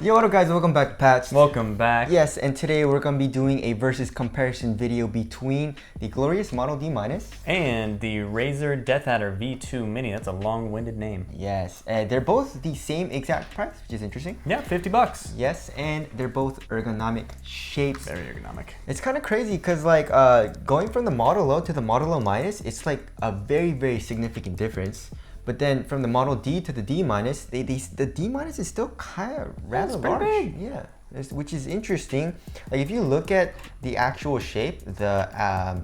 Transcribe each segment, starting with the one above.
Yo, what up guys, welcome back to Patch. Welcome back. Yes, and today we're going to be doing a versus comparison video between the glorious Model D-. And the Razer Deathadder V2 Mini. That's a long-winded name. Yes, and they're both the same exact price, which is interesting. Yeah, 50 bucks. Yes, and they're both ergonomic shapes. Very ergonomic. It's kind of crazy because like going from the Model Low to the Model Low minus, it's like a very, very significant difference. But then from the Model D to the D minus, the D minus is still kind of rather large. Big. Yeah, which is interesting. Like if you look at the actual shape, the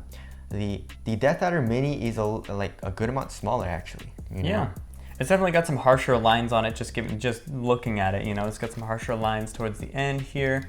Deathadder Mini is like a good amount smaller actually. You know? Yeah. It's definitely got some harsher lines on it, just looking at it, you know. It's got some harsher lines towards the end here,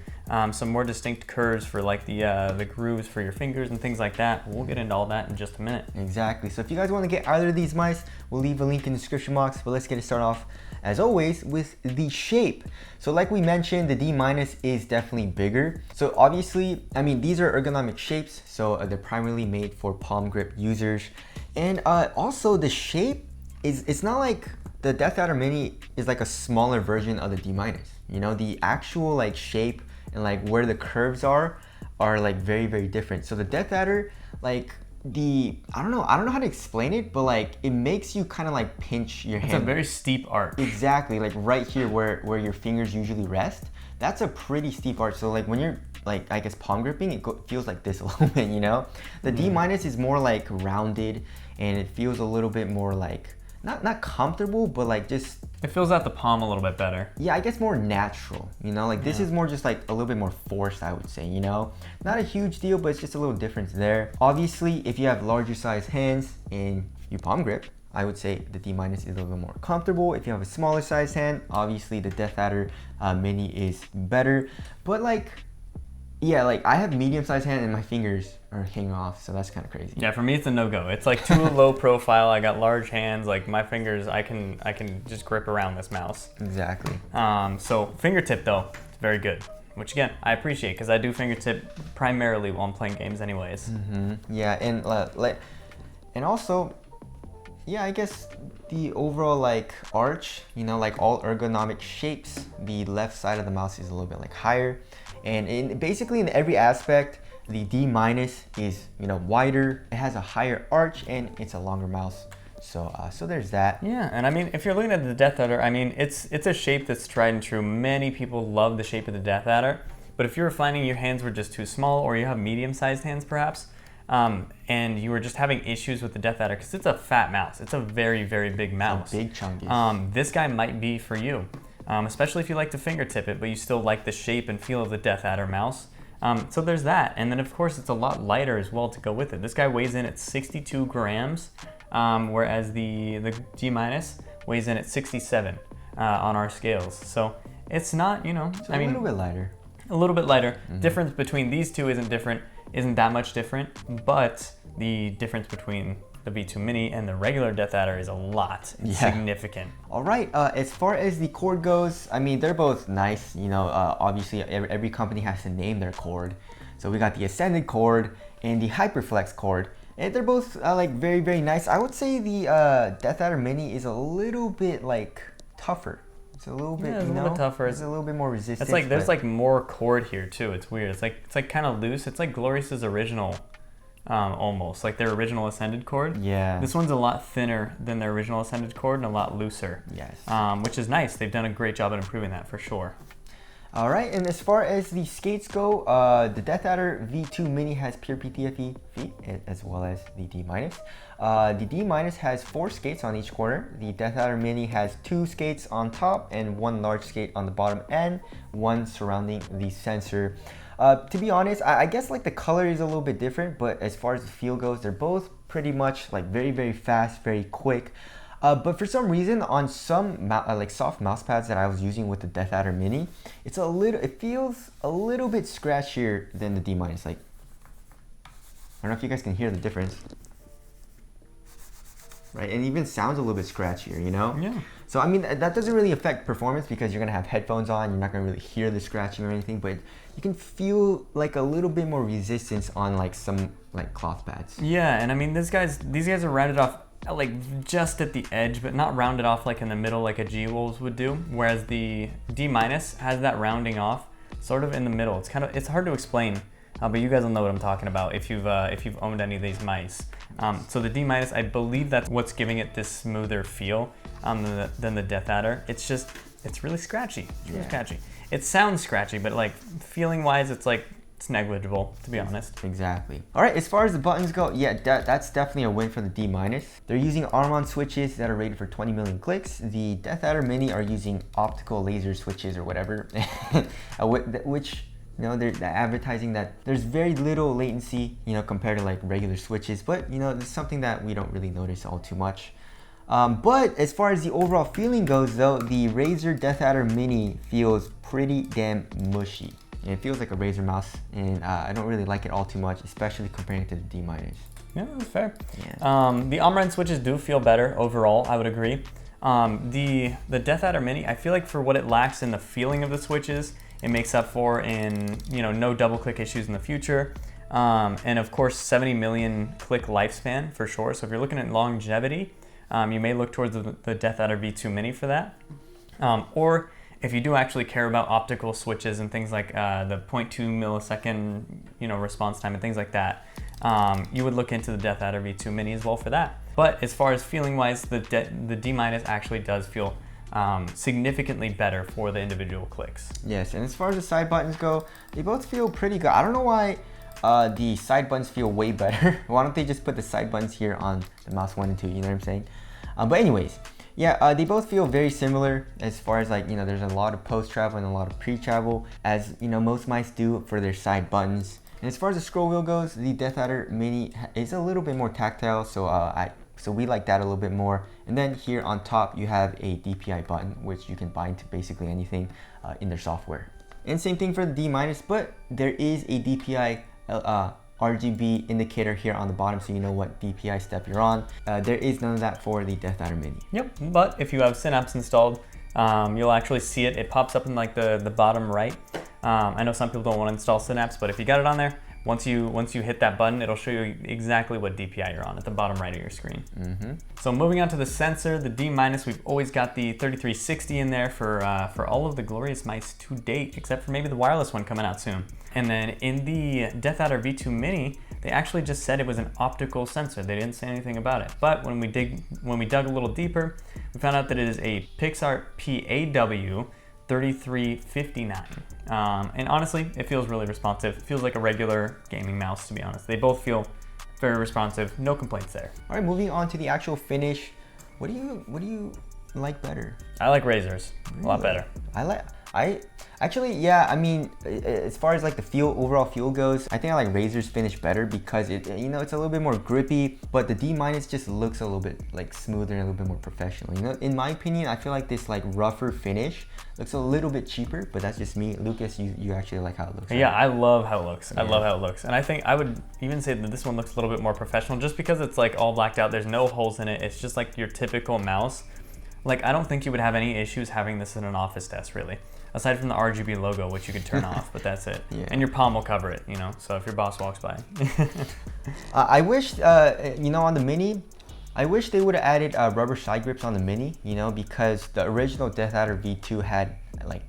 some more distinct curves for like the grooves for your fingers and things like that. We'll get into all that in just a minute. Exactly. So if you guys want to get either of these mice, we'll leave a link in the description box, but let's get it started off, as always, with the shape. So like we mentioned, the D minus is definitely bigger. So obviously, I mean, these are ergonomic shapes, so they're primarily made for palm grip users. And also the shape, it's not like the Deathadder Mini is like a smaller version of the D minus. You know, the actual like shape and like where the curves are like very, very different. So the Deathadder, like I don't know how to explain it, but like it makes you kind of like pinch your hand. It's a very steep arch. Exactly, like right here where your fingers usually rest. That's a pretty steep arch. So like when you're like, I guess palm gripping, it feels like this a little bit, you know? The D minus is more like rounded and it feels a little bit more like, not comfortable, but like just... It fills out the palm a little bit better. Yeah, I guess more natural, you know? Like this is more just like a little bit more forced, I would say, you know? Not a huge deal, but it's just a little difference there. Obviously, if you have larger size hands and you palm grip, I would say the D minus is a little bit more comfortable. If you have a smaller size hand, obviously the Deathadder Mini is better. But like, yeah, like I have medium sized hand and my fingers are hanging off, so that's kind of crazy. Yeah, for me it's a no-go. It's like too low profile. I got large hands, like my fingers, I can just grip around this mouse. Exactly. So fingertip though, it's very good. Which again, I appreciate because I do fingertip primarily while I'm playing games anyways. Yeah, and also, yeah, I guess the overall like arch, you know, like all ergonomic shapes, the left side of the mouse is a little bit like higher. And basically in every aspect, the D minus is, you know, wider, it has a higher arch, and it's a longer mouse. So there's that. Yeah, and I mean, if you're looking at the Deathadder, I mean, it's a shape that's tried and true. Many people love the shape of the Deathadder, but if you're finding your hands were just too small, or you have medium-sized hands perhaps, and you were just having issues with the Deathadder, because it's a fat mouse, it's a very, very big mouse. It's a big chunky. This guy might be for you. Especially if you like to fingertip it, but you still like the shape and feel of the Deathadder mouse. So there's that. And then of course it's a lot lighter as well to go with it. This guy weighs in at 62 grams, whereas the G minus weighs in at 67 on our scales. So it's not, you know, it's a little bit lighter. A little bit lighter. Difference between these two isn't that much different, but the difference between the V2 Mini and the regular Deathadder is a lot. It's significant. All right, as far as the cord goes, I mean, they're both nice. You know, obviously every company has to name their cord. So we got the Ascended cord and the Hyperflex cord. And they're both like very, very nice. I would say the Deathadder Mini is a little bit like tougher. It's a little bit, it's a little bit tougher. It's a little bit more resistant. It's like there's like more cord here too. It's weird. It's like kind of loose. It's like Glorious's original. Almost like their original Ascended cord. Yeah. This one's a lot thinner than their original Ascended cord and a lot looser. Yes. Which is nice. They've done a great job at improving that for sure. All right, and as far as the skates go, the Deathadder V2 Mini has pure PTFE feet as well as the D minus. The D minus has 4 skates on each corner. The Deathadder Mini has 2 skates on top and 1 large skate on the bottom and 1 surrounding the sensor. To be honest, I guess like the color is a little bit different, but as far as the feel goes, they're both pretty much like very, very fast, very quick. But for some reason, on some like soft mouse pads that I was using with the Deathadder Mini, it feels a little bit scratchier than the D minus. Like, I don't know if you guys can hear the difference. Right, and it even sounds a little bit scratchier, you know? Yeah. So I mean, that doesn't really affect performance because you're gonna have headphones on, you're not gonna really hear the scratching or anything, but you can feel like a little bit more resistance on like some like cloth pads. Yeah, and I mean these guys are rounded off like just at the edge, but not rounded off like in the middle like a G-Wolves would do. Whereas the D- has that rounding off sort of in the middle. It's hard to explain, but you guys will know what I'm talking about if you've owned any of these mice. So the D-, I believe that's what's giving it this smoother feel than the Deathadder. It's really scratchy. It's really scratchy. It sounds scratchy, but like feeling wise, it's negligible, to be honest. Exactly. All right, as far as the buttons go, yeah, that's definitely a win for the D-. They're using arm-on switches that are rated for 20 million clicks. The Deathadder Mini are using optical laser switches or whatever, which, you know, they're advertising that there's very little latency, you know, compared to like regular switches, but you know, it's something that we don't really notice all too much. But as far as the overall feeling goes though, the Razer Deathadder Mini feels pretty damn mushy. It feels like a Razer mouse, and I don't really like it all too much, especially comparing it to the D-. Yeah, that's fair. Yeah. The arm switches do feel better overall, I would agree. The Deathadder Mini, I feel like for what it lacks in the feeling of the switches, it makes up for in, you know, no double click issues in the future. And of course, 70 million click lifespan for sure. So if you're looking at longevity, you may look towards the Deathadder V2 Mini for that. Or if you do actually care about optical switches and things like the 0.2 millisecond, you know, response time and things like that, you would look into the Deathadder V2 Mini as well for that. But as far as feeling wise, the D- actually does feel significantly better for the individual clicks. Yes, and as far as the side buttons go, they both feel pretty good. I don't know why the side buttons feel way better. Why don't they just put the side buttons here on the mouse 1 and 2, you know what I'm saying? But anyways, yeah, they both feel very similar as far as like, you know, there's a lot of post-travel and a lot of pre-travel, as you know, most mice do for their side buttons. And as far as the scroll wheel goes, the Deathadder Mini is a little bit more tactile, so we like that a little bit more. And then here on top, you have a DPI button, which you can bind to basically anything in their software. And same thing for the D-, but there is a DPI RGB indicator here on the bottom, so you know what DPI step you're on. There is none of that for the Deathadder Mini. Yep, but if you have Synapse installed, you'll actually see it. It pops up in like the bottom right. I know some people don't want to install Synapse, but if you got it on there, once you hit that button, it'll show you exactly what DPI you're on at the bottom right of your screen. So moving on to the sensor, the D-, we've always got the 3360 in there for all of the glorious mice to date, except for maybe the wireless one coming out soon. And then in the Deathadder V2 Mini, they actually just said it was an optical sensor. They didn't say anything about it. But when we dug a little deeper, we found out that it is a Pixart PAW 3359. And honestly, it feels really responsive. It feels like a regular gaming mouse, to be honest. They both feel very responsive. No complaints there. All right, moving on to the actual finish. What do you like better? I like Razers. Really? A lot better. I mean, as far as like the overall feel goes, I think I like Razer's finish better because it's a little bit more grippy, but the D- just looks a little bit like smoother and a little bit more professional. You know, in my opinion, I feel like this like rougher finish looks a little bit cheaper, but that's just me. Lucas, you actually like how it looks, right? Yeah, I love how it looks. Yeah. I love how it looks. And I think I would even say that this one looks a little bit more professional just because it's like all blacked out. There's no holes in it. It's just like your typical mouse. Like, I don't think you would have any issues having this in an office desk, really. Aside from the RGB logo, which you could turn off, but that's it. Yeah. And your palm will cover it, you know, so if your boss walks by. I wish, on the Mini, I wish they would have added rubber side grips on the Mini, you know, because the original Deathadder V2 had like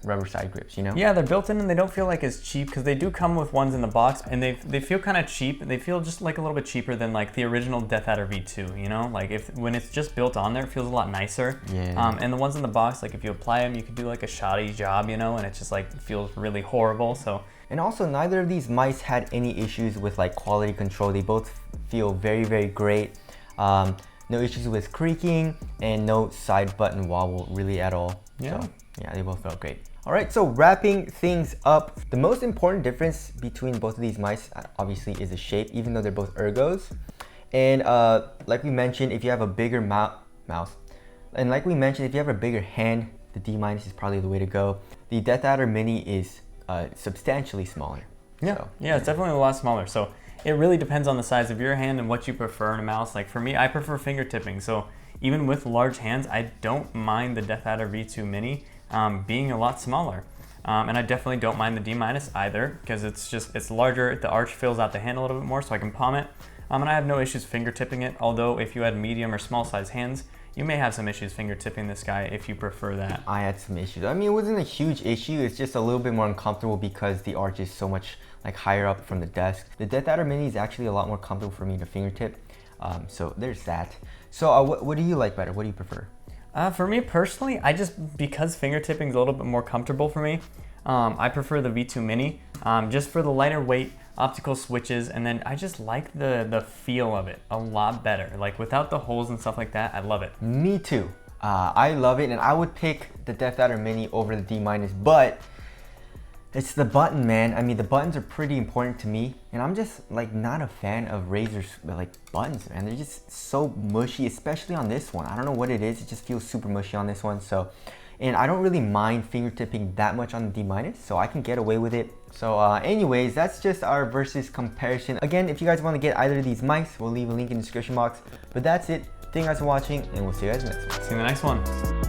rubber side grips, you know? Yeah, they're built in and they don't feel like as cheap because they do come with ones in the box and they feel kind of cheap. They feel just like a little bit cheaper than like the original Deathadder V2, you know? Like when it's just built on there, it feels a lot nicer. Yeah. And the ones in the box, like if you apply them, you could do like a shoddy job, you know, and it just like feels really horrible, so. And also, neither of these mice had any issues with like quality control. They both feel very, very great. No issues with creaking and no side button wobble really at all. Yeah. So, yeah, they both felt great. All right, so wrapping things up, the most important difference between both of these mice obviously is the shape, even though they're both Ergos. And like we mentioned, if you have a bigger mouse, and like we mentioned, if you have a bigger hand, the D- is probably the way to go. The Deathadder Mini is substantially smaller. Yeah, so, yeah, it's definitely a lot smaller. So it really depends on the size of your hand and what you prefer in a mouse. Like for me, I prefer fingertipping. So even with large hands, I don't mind the Deathadder V2 Mini being a lot smaller. And I definitely don't mind the D- either because it's larger. The arch fills out the hand a little bit more so I can palm it. And I have no issues fingertipping it, although if you had medium or small size hands, you may have some issues fingertipping this guy if you prefer that. I had some issues. I mean, it wasn't a huge issue. It's just a little bit more uncomfortable because the arch is so much like higher up from the desk. The Deathadder Mini is actually a lot more comfortable for me to fingertip. So there's that. So what do you like better? What do you prefer? For me personally, because fingertipping is a little bit more comfortable for me, I prefer the V2 Mini, just for the lighter weight, optical switches, and then I just like the feel of it a lot better. Like without the holes and stuff like that, I love it. Me too. I love it, and I would pick the Deathadder Mini over the D-, but it's the button, man. I mean, the buttons are pretty important to me, and I'm just like not a fan of Razer's like buttons, man. They're just so mushy, especially on this one. I don't know what it is. It just feels super mushy on this one. So, and I don't really mind fingertipping that much on the D-, so I can get away with it. So anyways, that's just our versus comparison. Again, if you guys want to get either of these mics, we'll leave a link in the description box. But that's it. Thank you guys for watching, and we'll see you guys next one. See you in the next one.